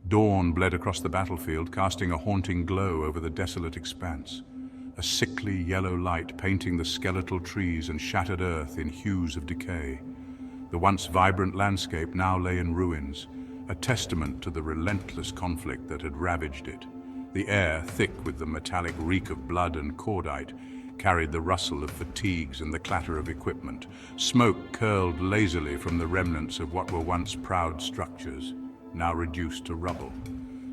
Dawn bled across the battlefield, casting a haunting glow over the desolate expanse. A sickly yellow light painting the skeletal trees and shattered earth in hues of decay. The once vibrant landscape now lay in ruins, a testament to the relentless conflict that had ravaged it. The air, thick with the metallic reek of blood and cordite, carried the rustle of fatigues and the clatter of equipment. Smoke curled lazily from the remnants of what were once proud structures, now reduced to rubble.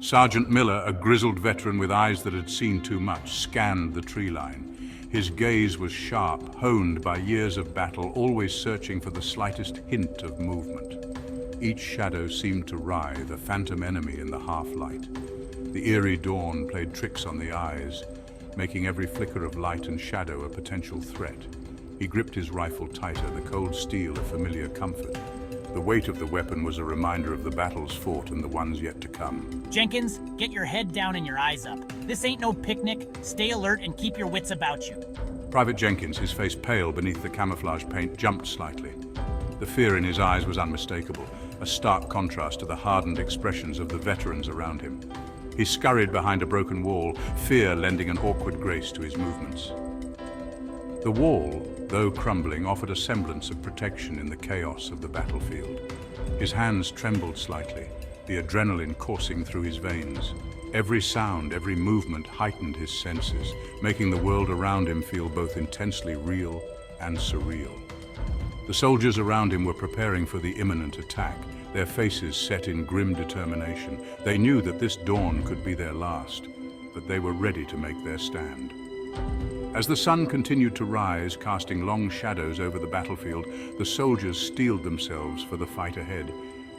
Sergeant Miller, a grizzled veteran with eyes that had seen too much, scanned the tree line. His gaze was sharp, honed by years of battle, always searching for the slightest hint of movement. Each shadow seemed to writhe, a phantom enemy in the half-light. The eerie dawn played tricks on the eyes, making every flicker of light and shadow a potential threat. He gripped his rifle tighter, the cold steel a familiar comfort. The weight of the weapon was a reminder of the battles fought and the ones yet to come. Jenkins, get your head down and your eyes up. This ain't no picnic. Stay alert and keep your wits about you. Private Jenkins, his face pale beneath the camouflage paint, jumped slightly. The fear in his eyes was unmistakable, a stark contrast to the hardened expressions of the veterans around him. He scurried behind a broken wall, fear lending an awkward grace to his movements. The wall, though crumbling, offered a semblance of protection in the chaos of the battlefield. His hands trembled slightly, the adrenaline coursing through his veins. Every sound, every movement heightened his senses, making the world around him feel both intensely real and surreal. The soldiers around him were preparing for the imminent attack, their faces set in grim determination. They knew that this dawn could be their last, but they were ready to make their stand. As the sun continued to rise, casting long shadows over the battlefield, the soldiers steeled themselves for the fight ahead.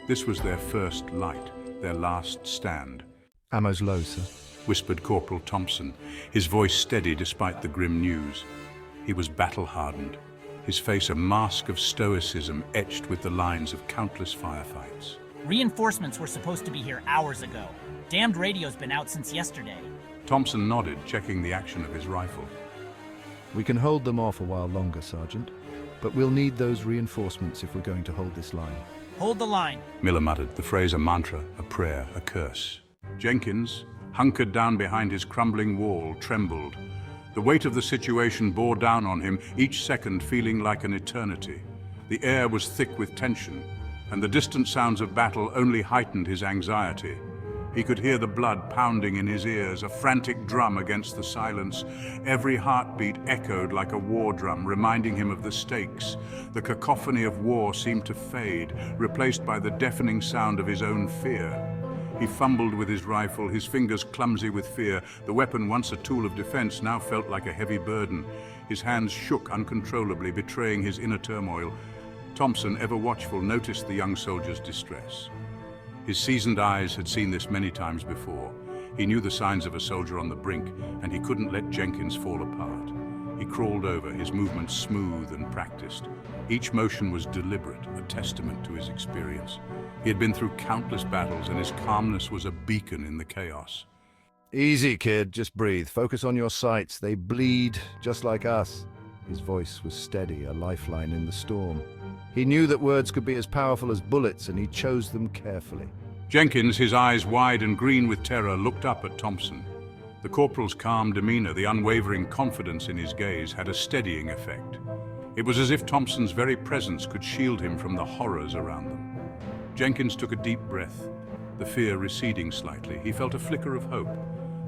This was their first light, their last stand. "Ammo's low, sir," whispered Corporal Thompson, his voice steady despite the grim news. He was battle-hardened, his face a mask of stoicism etched with the lines of countless firefights. Reinforcements were supposed to be here hours ago. Damned radio's been out since yesterday. Thompson nodded, checking the action of his rifle. "We can hold them off a while longer, Sergeant, but we'll need those reinforcements if we're going to hold this line." Hold the line, Miller muttered, the phrase a mantra, a prayer, a curse. Jenkins, hunkered down behind his crumbling wall, trembled. The weight of the situation bore down on him, each second feeling like an eternity. The air was thick with tension, and the distant sounds of battle only heightened his anxiety. He could hear the blood pounding in his ears, a frantic drum against the silence. Every heartbeat echoed like a war drum, reminding him of the stakes. The cacophony of war seemed to fade, replaced by the deafening sound of his own fear. He fumbled with his rifle, his fingers clumsy with fear. The weapon, once a tool of defense, now felt like a heavy burden. His hands shook uncontrollably, betraying his inner turmoil. Thompson, ever watchful, noticed the young soldier's distress. His seasoned eyes had seen this many times before. He knew the signs of a soldier on the brink, and he couldn't let Jenkins fall apart. He crawled over, his movements smooth and practiced. Each motion was deliberate, a testament to his experience. He had been through countless battles, and his calmness was a beacon in the chaos. "Easy, kid. Just breathe. Focus on your sights. They bleed just like us." His voice was steady, a lifeline in the storm. He knew that words could be as powerful as bullets, and he chose them carefully. Jenkins, his eyes wide and green with terror, looked up at Thompson. The corporal's calm demeanor, the unwavering confidence in his gaze, had a steadying effect. It was as if Thompson's very presence could shield him from the horrors around them. Jenkins took a deep breath, the fear receding slightly. He felt a flicker of hope,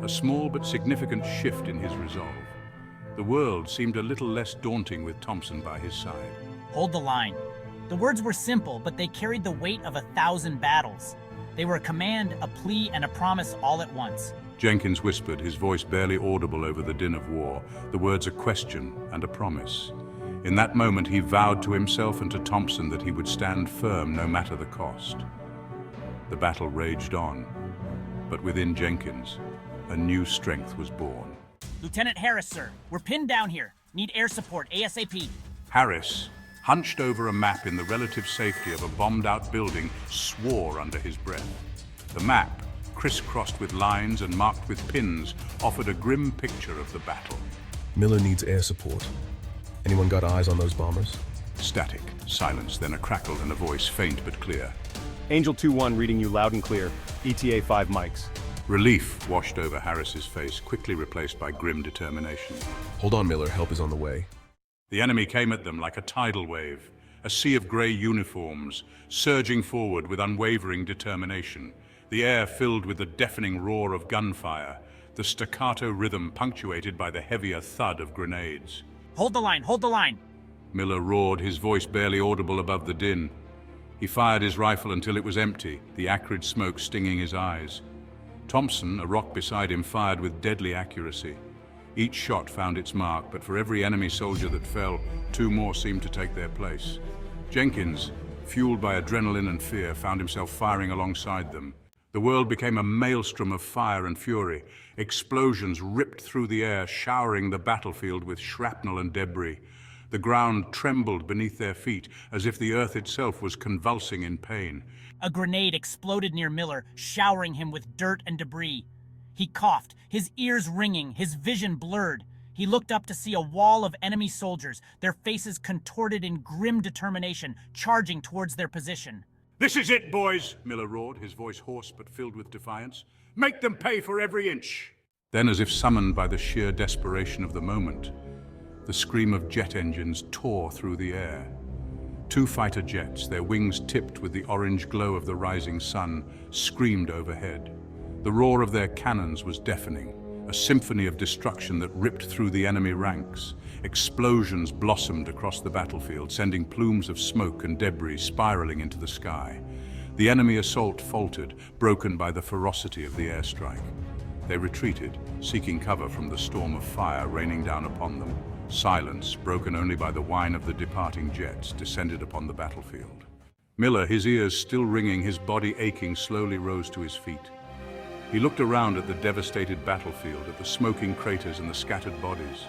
a small but significant shift in his resolve. The world seemed a little less daunting with Thompson by his side. hold the line. The words were simple, but they carried the weight of 1,000 battles. They were a command, a plea, and a promise all at once. Jenkins whispered, his voice barely audible over the din of war, the words a question and a promise. In that moment, he vowed to himself and to Thompson that he would stand firm no matter the cost. The battle raged on, but within Jenkins, a new strength was born. Lieutenant Harris, sir. We're pinned down here. Need air support ASAP. Harris, hunched over a map in the relative safety of a bombed-out building, swore under his breath. The map, crisscrossed with lines and marked with pins, offered a grim picture of the battle. Miller needs air support. Anyone got eyes on those bombers? Static, silence, then a crackle and a voice faint but clear. Angel 2-1 reading you loud and clear. ETA 5 mics. Relief washed over Harris's face, quickly replaced by grim determination. Hold on, Miller. Help is on the way. The enemy came at them like a tidal wave, a sea of grey uniforms, surging forward with unwavering determination. The air filled with the deafening roar of gunfire, the staccato rhythm punctuated by the heavier thud of grenades. Hold the line, hold the line! Miller roared, his voice barely audible above the din. He fired his rifle until it was empty, the acrid smoke stinging his eyes. Thompson, a rock beside him, fired with deadly accuracy. Each shot found its mark, but for every enemy soldier that fell, 2 more seemed to take their place. Jenkins, fueled by adrenaline and fear, found himself firing alongside them. The world became a maelstrom of fire and fury. Explosions ripped through the air, showering the battlefield with shrapnel and debris. The ground trembled beneath their feet, as if the earth itself was convulsing in pain. A grenade exploded near Miller, showering him with dirt and debris. He coughed, his ears ringing, his vision blurred. He looked up to see a wall of enemy soldiers, their faces contorted in grim determination, charging towards their position. "This is it, boys!" Miller roared, his voice hoarse but filled with defiance. "Make them pay for every inch!" Then, as if summoned by the sheer desperation of the moment, the scream of jet engines tore through the air. 2 fighter jets, their wings tipped with the orange glow of the rising sun, screamed overhead. The roar of their cannons was deafening, a symphony of destruction that ripped through the enemy ranks. Explosions blossomed across the battlefield, sending plumes of smoke and debris spiraling into the sky. The enemy assault faltered, broken by the ferocity of the airstrike. They retreated, seeking cover from the storm of fire raining down upon them. Silence, broken only by the whine of the departing jets, descended upon the battlefield. Miller, his ears still ringing, his body aching, slowly rose to his feet. He looked around at the devastated battlefield, at the smoking craters and the scattered bodies.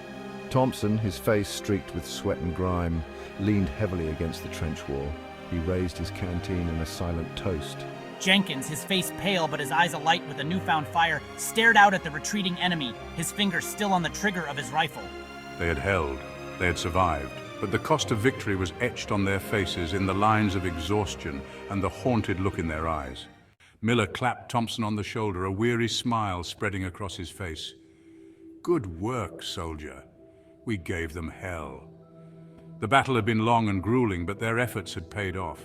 Thompson, his face streaked with sweat and grime, leaned heavily against the trench wall. He raised his canteen in a silent toast. Jenkins, his face pale but his eyes alight with a newfound fire, stared out at the retreating enemy, his finger still on the trigger of his rifle. They had held, they had survived, but the cost of victory was etched on their faces in the lines of exhaustion and the haunted look in their eyes. Miller clapped Thompson on the shoulder, a weary smile spreading across his face. "Good work, soldier. We gave them hell." The battle had been long and grueling, but their efforts had paid off.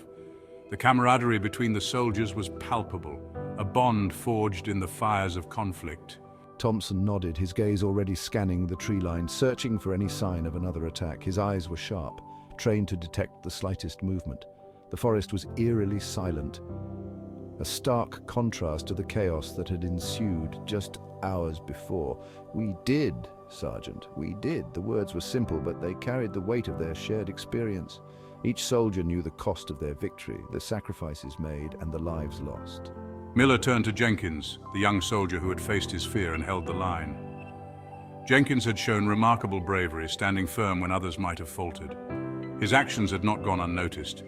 The camaraderie between the soldiers was palpable, a bond forged in the fires of conflict. Thompson nodded, his gaze already scanning the tree line, searching for any sign of another attack. His eyes were sharp, trained to detect the slightest movement. The forest was eerily silent, a stark contrast to the chaos that had ensued just hours before. "We did, Sergeant, we did." The words were simple, but they carried the weight of their shared experience. Each soldier knew the cost of their victory, the sacrifices made, and the lives lost. Miller turned to Jenkins, the young soldier who had faced his fear and held the line. Jenkins had shown remarkable bravery, standing firm when others might have faltered. His actions had not gone unnoticed.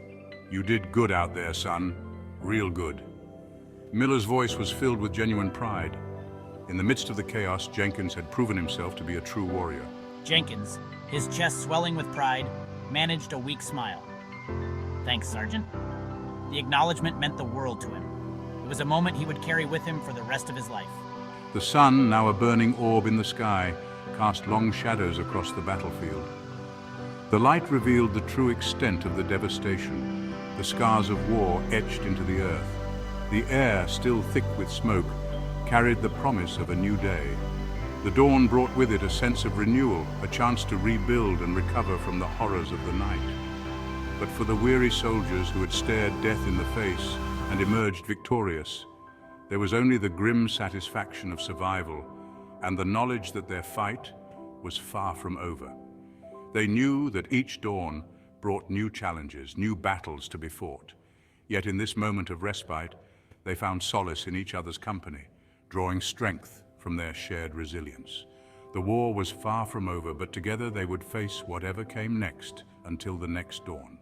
"You did good out there, son. Real good." Miller's voice was filled with genuine pride. In the midst of the chaos, Jenkins had proven himself to be a true warrior. Jenkins, his chest swelling with pride, managed a weak smile. "Thanks, Sergeant." The acknowledgement meant the world to him. It was a moment he would carry with him for the rest of his life. The sun, now a burning orb in the sky, cast long shadows across the battlefield. The light revealed the true extent of the devastation, the scars of war etched into the earth. The air, still thick with smoke, carried the promise of a new day. The dawn brought with it a sense of renewal, a chance to rebuild and recover from the horrors of the night. But for the weary soldiers who had stared death in the face and emerged victorious, there was only the grim satisfaction of survival and the knowledge that their fight was far from over. They knew that each dawn brought new challenges, new battles to be fought. Yet in this moment of respite, they found solace in each other's company, drawing strength from their shared resilience. The war was far from over, but together they would face whatever came next until the next dawn.